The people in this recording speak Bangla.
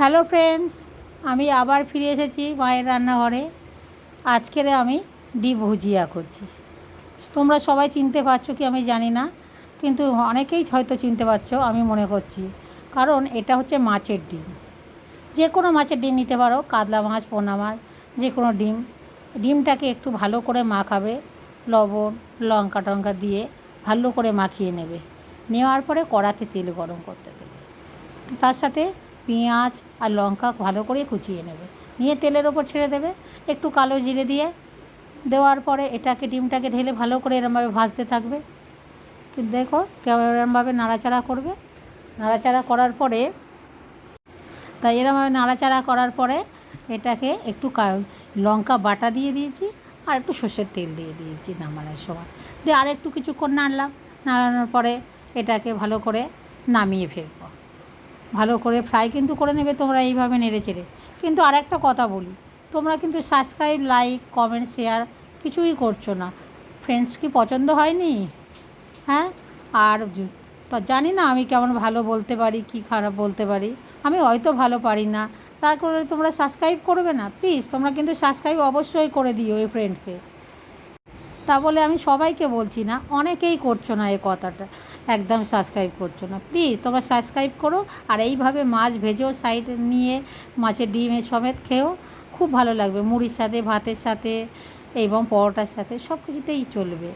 হ্যালো ফ্রেন্ডস, আমি আবার ফিরে এসেছি মায়ের রান্নাঘরে। আজকের আমি ডিম ভুজিয়া করছি। তোমরা সবাই চিনতে পারছো কি আমি জানি না, কিন্তু অনেকেই হয়তো চিনতে পারছো আমি মনে করছি, কারণ এটা হচ্ছে মাছের ডিম। যে কোনো মাছের ডিম নিতে পারো, কাতলা মাছ, পোনা মাছ, যে কোনো ডিম। ডিমটাকে একটু ভালো করে মাখাবে, লবণ লঙ্কা টঙ্কা দিয়ে ভালো করে মাখিয়ে নেবে। নেওয়ার পরে কড়াতে তেল গরম করতে দেবে, তার সাথে পেঁয়াজ আর লঙ্কা ভালো করে কুচিয়ে নেবে, নিয়ে তেলের ওপর ছেড়ে দেবে। একটু কালো জিরে দিয়ে দেওয়ার পরে এটাকে ডিমটাকে ঢেলে ভালো করে এরমভাবে ভাজতে থাকবে। কিন্তু দেখো এরমভাবে নাড়াচাড়া করবে। নাড়াচাড়া করার পরে এরমভাবে নাড়াচাড়া করার পরে এটাকে একটু লঙ্কা বাটা দিয়ে দিয়েছি, আর একটু সর্ষের তেল দিয়ে দিয়েছি নামানোর সময়। দিয়ে আর একটু কিছুক্ষণ নাড়লাম। নাড়ানোর পরে এটাকে ভালো করে নামিয়ে ফেলবো। ভালো করে ফ্রাই কিন্তু করে নেবে তোমরা এইভাবে নেড়ে চেড়ে। কিন্তু আর একটা কথা বলি, তোমরা কিন্তু সাবস্ক্রাইব, লাইক, কমেন্ট, শেয়ার কিছুই করছো না। ফ্রেন্ডস কি পছন্দ হয়নি? হ্যাঁ, আর তো জানি না আমি কেমন ভালো বলতে পারি কি খারাপ বলতে পারি, আমি হয়তো ভালো পারি না। তার করে তোমরা সাবস্ক্রাইব করবে না? প্লিজ তোমরা কিন্তু সাবস্ক্রাইব অবশ্যই করে দিও এই ফ্রেন্ডকে। তা বলে আমি সবাইকে বলছি না, অনেকেই করছো না এই কথাটা, একদম সাবস্ক্রাইব করছো না। প্লিজ তোমরা সাবস্ক্রাইব করো, আর এইভাবে মাছ ভেজেও সাইডে নিয়ে মাছের ডিমের সমেত খেয়েও খুব ভালো লাগবে, মুড়ির সাথে, ভাতের সাথে এবং পরোটার সাথে সব কিছুতেই চলবে।